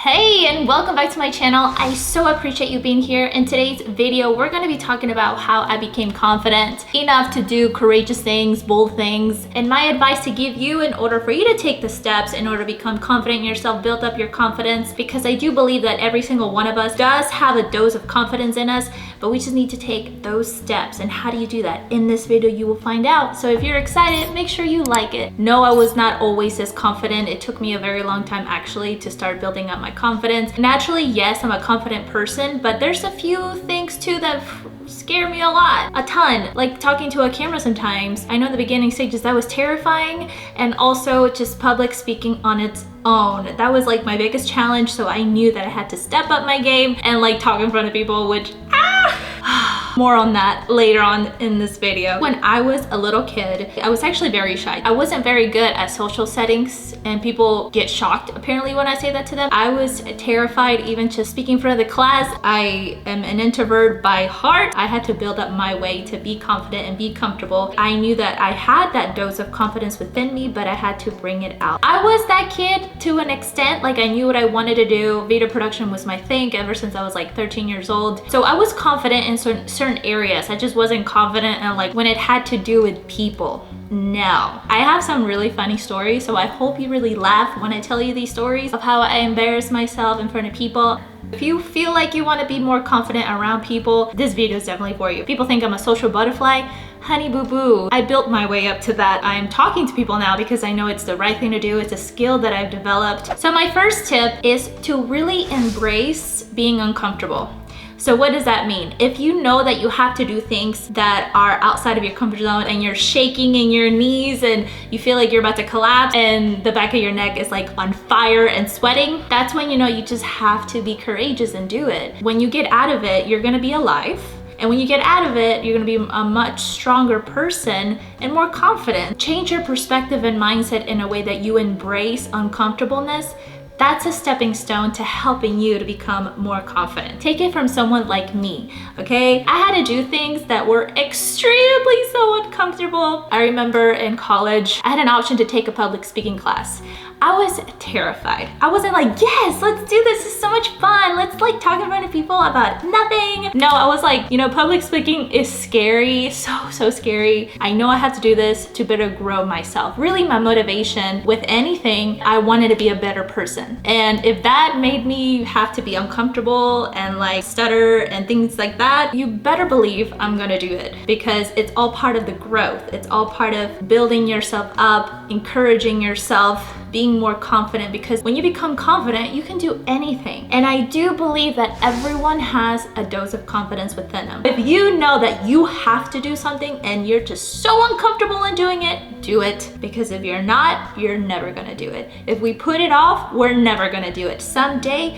Hey, and welcome back to my channel. I so appreciate you being here. In today's video, we're going to be talking about how I became confident enough to do courageous things, bold things, and my advice to give you in order for you to take the steps in order to become confident in yourself, build up your confidence, because I do believe that every single one of us does have a dose of confidence in us, but we just need to take those steps. And how do you do that? In this video, you will find out. So if you're excited, make sure you like it. No, I was not always this confident. It took me a very long time actually to start building up my confidence. Naturally, yes, I'm a confident person, but there's a few things too that scare me a lot, a ton. Like talking to a camera sometimes. I know in the beginning stages that was terrifying, and also just public speaking on its own. That was like my biggest challenge, so I knew that I had to step up my game and like talk in front of people, which more on that later on in this video. When I was a little kid, I was actually very shy. I wasn't very good at social settings, and people get shocked apparently when I say that to them. I was terrified even just speaking in front of the class. I am an introvert by heart. I had to build up my way to be confident and be comfortable. I knew that I had that dose of confidence within me, but I had to bring it out. I was that kid to an extent. Like I knew what I wanted to do. Video production was my thing ever since I was like 13 years old. So I was confident in certain areas. I just wasn't confident and like when it had to do with people. No. I have some really funny stories, so I hope you really laugh when I tell you these stories of how I embarrass myself in front of people. If you feel like you want to be more confident around people, this video is definitely for you. People think I'm a social butterfly. Honey boo boo, I built my way up to that. I'm talking to people now because I know it's the right thing to do. It's a skill that I've developed. So my first tip is to really embrace being uncomfortable. So what does that mean? If you know that you have to do things that are outside of your comfort zone and you're shaking in your knees and you feel like you're about to collapse and the back of your neck is like on fire and sweating, that's when you know you just have to be courageous and do it. When you get out of it, you're gonna be alive. And when you get out of it, you're gonna be a much stronger person and more confident. Change your perspective and mindset in a way that you embrace uncomfortableness. That's a stepping stone to helping you to become more confident. Take it from someone like me, okay? I had to do things that were extremely so uncomfortable. I remember in college, I had an option to take a public speaking class. I was terrified. I wasn't like, yes, let's do this. It's so much fun. Let's like talk in front of people about nothing. No, I was like, you know, public speaking is scary, so scary. I know I have to do this to better grow myself. Really my motivation with anything, I wanted to be a better person. And if that made me have to be uncomfortable and like stutter and things like that, you better believe I'm gonna do it because it's all part of the growth. It's all part of building yourself up, encouraging yourself, being more confident, because when you become confident, you can do anything. And I do believe that everyone has a dose of confidence within them. If you know that you have to do something and you're just so uncomfortable in doing it, do it. Because if you're not, you're never gonna do it. If we put it off, we're never gonna do it. Someday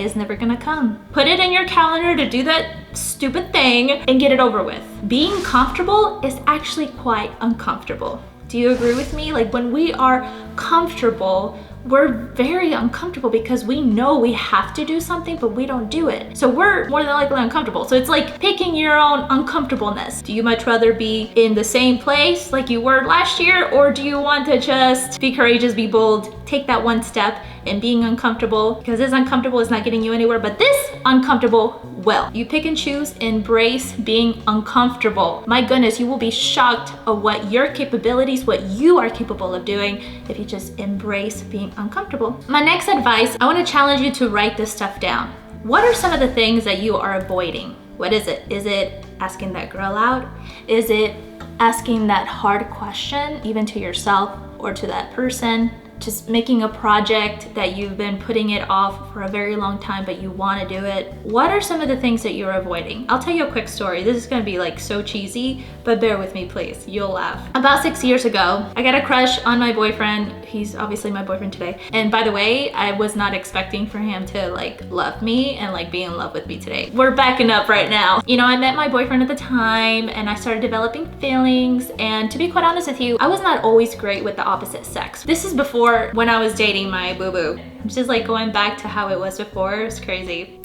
is never gonna come. Put it in your calendar to do that stupid thing and get it over with. Being comfortable is actually quite uncomfortable. Do you agree with me? Like when we are comfortable, we're very uncomfortable because we know we have to do something, but we don't do it. So we're more than likely uncomfortable. So it's like picking your own uncomfortableness. Do you much rather be in the same place like you were last year, or do you want to just be courageous, be bold, take that one step in being uncomfortable? Because this uncomfortable is not getting you anywhere, but this uncomfortable will. You pick and choose, embrace being uncomfortable. My goodness, you will be shocked of what your capabilities, what you are capable of doing if you just embrace being uncomfortable. My next advice, I want to challenge you to write this stuff down. What are some of the things that you are avoiding? What is it? Is it asking that girl out? Is it asking that hard question, even to yourself or to that person? Just making a project that you've been putting it off for a very long time, but you want to do it. What are some of the things that you're avoiding? I'll tell you a quick story. This is gonna be like so cheesy, but bear with me, please. You'll laugh. About 6 years ago, I got a crush on my boyfriend. He's obviously my boyfriend today. And by the way, I was not expecting for him to like love me and like be in love with me today. We're backing up right now. You know, I met my boyfriend at the time and I started developing feelings. And to be quite honest with you, I was not always great with the opposite sex. This is before when I was dating my boo-boo. I'm just like going back to how it was before. It's crazy.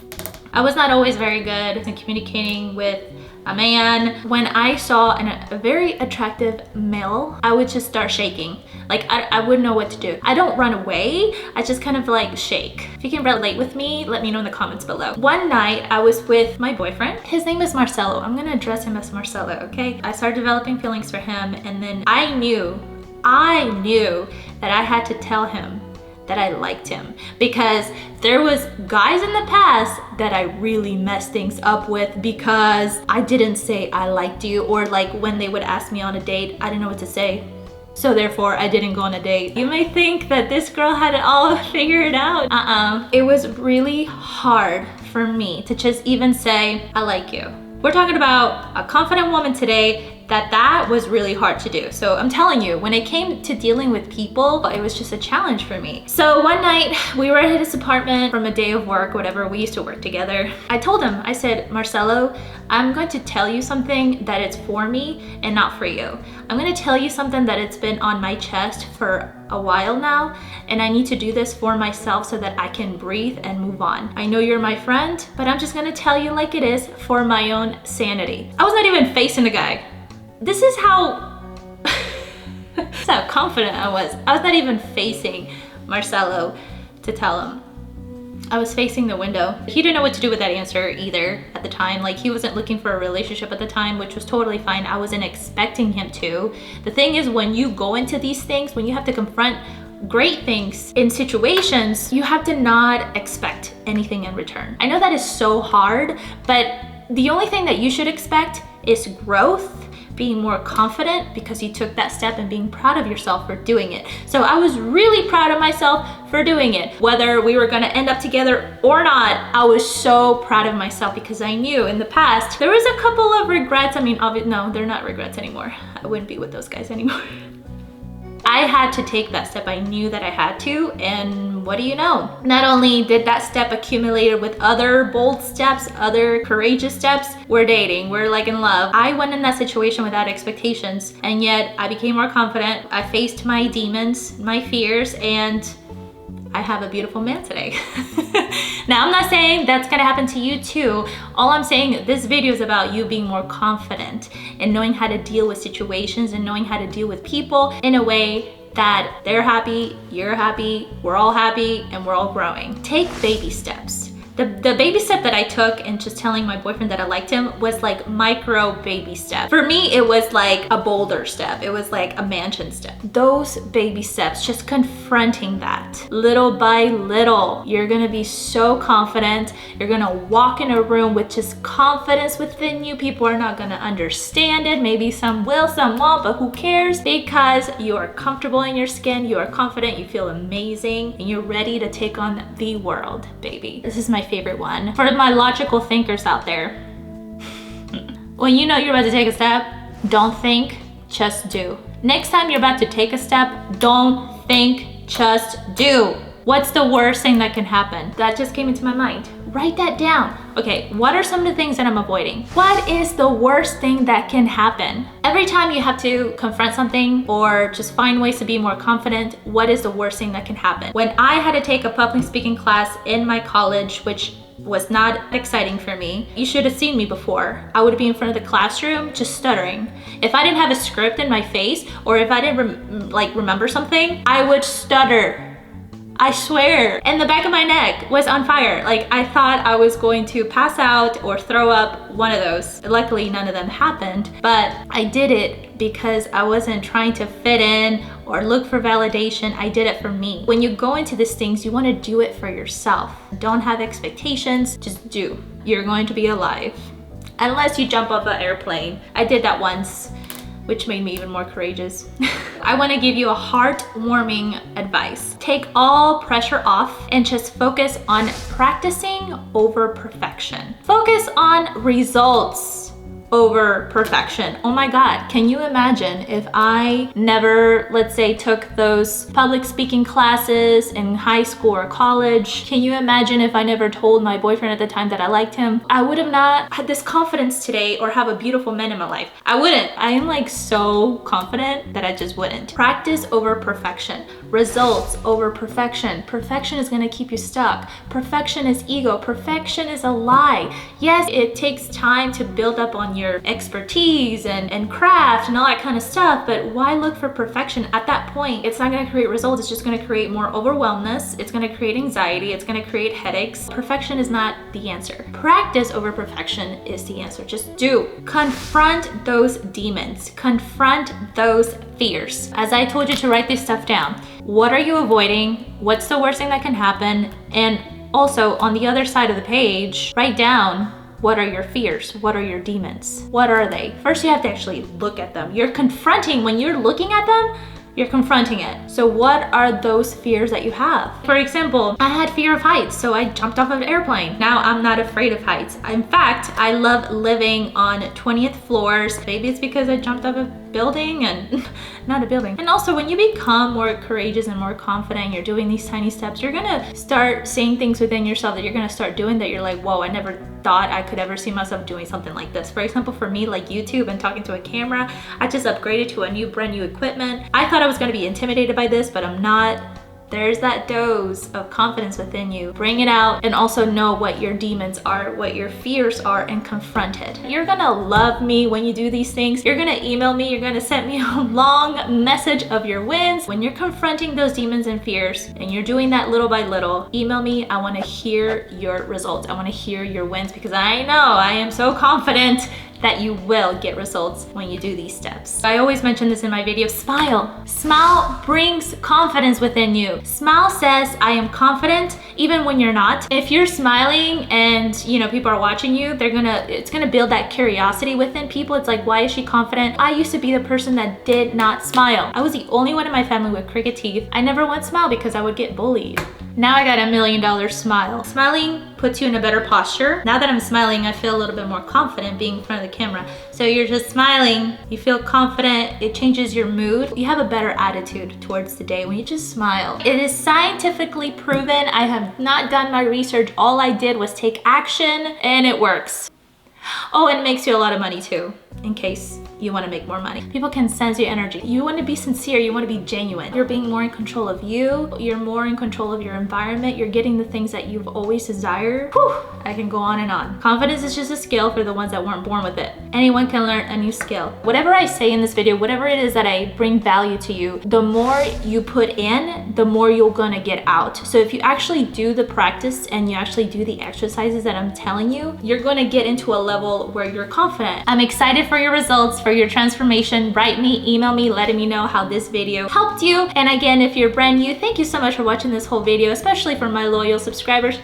I was not always very good in communicating with a man. When I saw a very attractive male, I would just start shaking. Like I wouldn't know what to do. I don't run away, I just kind of like shake. If you can relate with me, let me know in the comments below. One night I was with my boyfriend. His name is Marcelo. I'm gonna address him as Marcelo, okay? I started developing feelings for him, and then I knew that I had to tell him that I liked him, because there was guys in the past that I really messed things up with because I didn't say I liked you, or like when they would ask me on a date, I didn't know what to say. So therefore I didn't go on a date. You may think that this girl had it all figured out. It was really hard for me to just even say, I like you. We're talking about a confident woman today that was really hard to do. So I'm telling you, when it came to dealing with people, it was just a challenge for me. So one night we were at his apartment from a day of work, whatever, we used to work together. I told him, I said, Marcelo, I'm going to tell you something that it's for me and not for you. I'm gonna tell you something that it's been on my chest for a while now, and I need to do this for myself so that I can breathe and move on. I know you're my friend, but I'm just gonna tell you like it is for my own sanity. I was not even facing the guy. This is how confident I was. I was not even facing Marcelo to tell him. I was facing the window. He didn't know what to do with that answer either at the time. Like, he wasn't looking for a relationship at the time, which was totally fine. I wasn't expecting him to. The thing is, when you go into these things, when you have to confront great things in situations, you have to not expect anything in return. I know that is so hard, but the only thing that you should expect is growth, being more confident because you took that step, and being proud of yourself for doing it. So I was really proud of myself for doing it. Whether we were gonna end up together or not, I was so proud of myself because I knew in the past there was a couple of regrets. I mean, no, they're not regrets anymore. I wouldn't be with those guys anymore. I had to take that step. I knew that I had to, and what do you know? Not only did that step accumulate with other bold steps, other courageous steps, we're dating, we're like in love. I went in that situation without expectations, and yet I became more confident. I faced my demons, my fears, and I have a beautiful man today. Now, I'm not saying that's gonna happen to you too. All I'm saying, this video is about you being more confident and knowing how to deal with situations and knowing how to deal with people in a way that they're happy, you're happy, we're all happy, and we're all growing. Take baby steps. The baby step that I took in just telling my boyfriend that I liked him was like micro baby step. For me, it was like a boulder step. It was like a mansion step. Those baby steps, just confronting that little by little, you're gonna be so confident. You're gonna walk in a room with just confidence within you. People are not gonna understand it. Maybe some will, some won't, but who cares? Because you are comfortable in your skin, you are confident, you feel amazing, and you're ready to take on the world, baby. This is my favorite one. For my logical thinkers out there, when you know you're about to take a step, don't think, just do. Next time you're about to take a step, don't think, just do. What's the worst thing that can happen? That just came into my mind. Write that down. Okay, what are some of the things that I'm avoiding? What is the worst thing that can happen? Every time you have to confront something or just find ways to be more confident, what is the worst thing that can happen? When I had to take a public speaking class in my college, which was not exciting for me. You should have seen me before. I would be in front of the classroom just stuttering. If I didn't have a script in my face, or if I didn't remember something, I would stutter. I swear. And the back of my neck was on fire. Like, I thought I was going to pass out or throw up, one of those. Luckily, none of them happened, but I did it because I wasn't trying to fit in or look for validation. I did it for me. When you go into these things, you want to do it for yourself. Don't have expectations, just do. You're going to be alive. Unless you jump off an airplane. I did that once, which made me even more courageous. I want to give you a heartwarming advice. Take all pressure off and just focus on practicing over perfection. Focus on results over perfection. Oh my God, can you imagine if I never, let's say, took those public speaking classes in high school or college? Can you imagine if I never told my boyfriend at the time that I liked him? I would have not had this confidence today or have a beautiful man in my life. I wouldn't. I am like so confident that I just wouldn't. Practice over perfection. results over perfection. Perfection is gonna keep you stuck. Perfection is ego. Perfection is a lie. Yes, it takes time to build up on your expertise and craft and all that kind of stuff, but why look for perfection? At that point, it's not gonna create results, it's just gonna create more overwhelmness, it's gonna create anxiety, it's gonna create headaches. Perfection is not the answer. Practice over perfection is the answer. Just do. Confront those demons. Confront those fears. As I told you to write this stuff down. What are you avoiding? What's the worst thing that can happen? And also on the other side of the page, write down what are your fears? What are your demons? What are they? First, you have to actually look at them. You're confronting, when you're looking at them, you're confronting it. So what are those fears that you have? For example, I had fear of heights, so I jumped off of an airplane. Now I'm not afraid of heights. In fact, I love living on 20th floors. Maybe it's because I jumped off a building and not a building. And also when you become more courageous and more confident, you're doing these tiny steps, you're gonna start seeing things within yourself that you're gonna start doing that you're like, whoa, I never thought I could ever see myself doing something like this. For example, for me, like YouTube and talking to a camera, I just upgraded to a brand new equipment. I thought I was gonna be intimidated by this, but I'm not. There's that dose of confidence within you. Bring it out and also know what your demons are, what your fears are, and confront it. You're gonna love me when you do these things. You're gonna email me, you're gonna send me a long message of your wins. When you're confronting those demons and fears and you're doing that little by little, email me. I wanna hear your results. I wanna hear your wins because I know I am so confident that you will get results when you do these steps. I always mention this in my videos, smile. Smile brings confidence within you. Smile says, I am confident, even when you're not. If you're smiling and people are watching you, it's gonna build that curiosity within people. It's like, why is she confident? I used to be the person that did not smile. I was the only one in my family with crooked teeth. I never once smiled because I would get bullied. Now I got $1 million smile. Smiling puts you in a better posture. Now that I'm smiling, I feel a little bit more confident being in front of the camera. So you're just smiling, you feel confident, it changes your mood. You have a better attitude towards the day when you just smile. It is scientifically proven. I have not done my research. All I did was take action and it works. Oh, and it makes you a lot of money too, in case you want to make more money. People can sense your energy. You want to be sincere, you want to be genuine. You're being more in control of you, you're more in control of your environment, you're getting the things that you've always desired. Whew, I can go on and on. Confidence is just a skill for the ones that weren't born with it. Anyone can learn a new skill. Whatever I say in this video, whatever it is that I bring value to you, the more you put in, the more you're gonna get out. So if you actually do the practice and you actually do the exercises that I'm telling you, you're gonna get into a level where you're confident. I'm excited for your results, for your transformation. Write me, email me, letting me know how this video helped you. And again, if you're brand new, thank you so much for watching this whole video, especially for my loyal subscribers.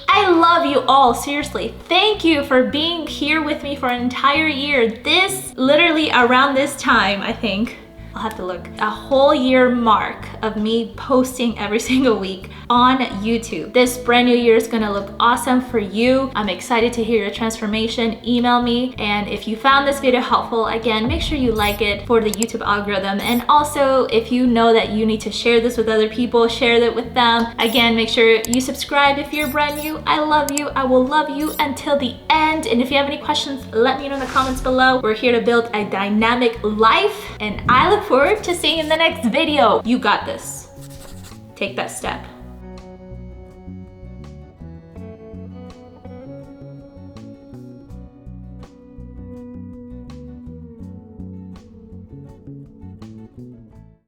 I love you all, seriously. Thank you for being here with me for an entire year. This, literally around this time, I think, I'll have to look, a whole year mark of me posting every single week on YouTube. This brand new year is gonna look awesome for you. I'm excited to hear your transformation. Email me, and if you found this video helpful, again, make sure you like it for the YouTube algorithm. And also, if you know that you need to share this with other people, share it with them. Again, make sure you subscribe if you're brand new. I love you. I will love you until the end. And if you have any questions, let me know in the comments below. We're here to build a dynamic life, and I look forward to seeing you in the next video. You got this. Take that step.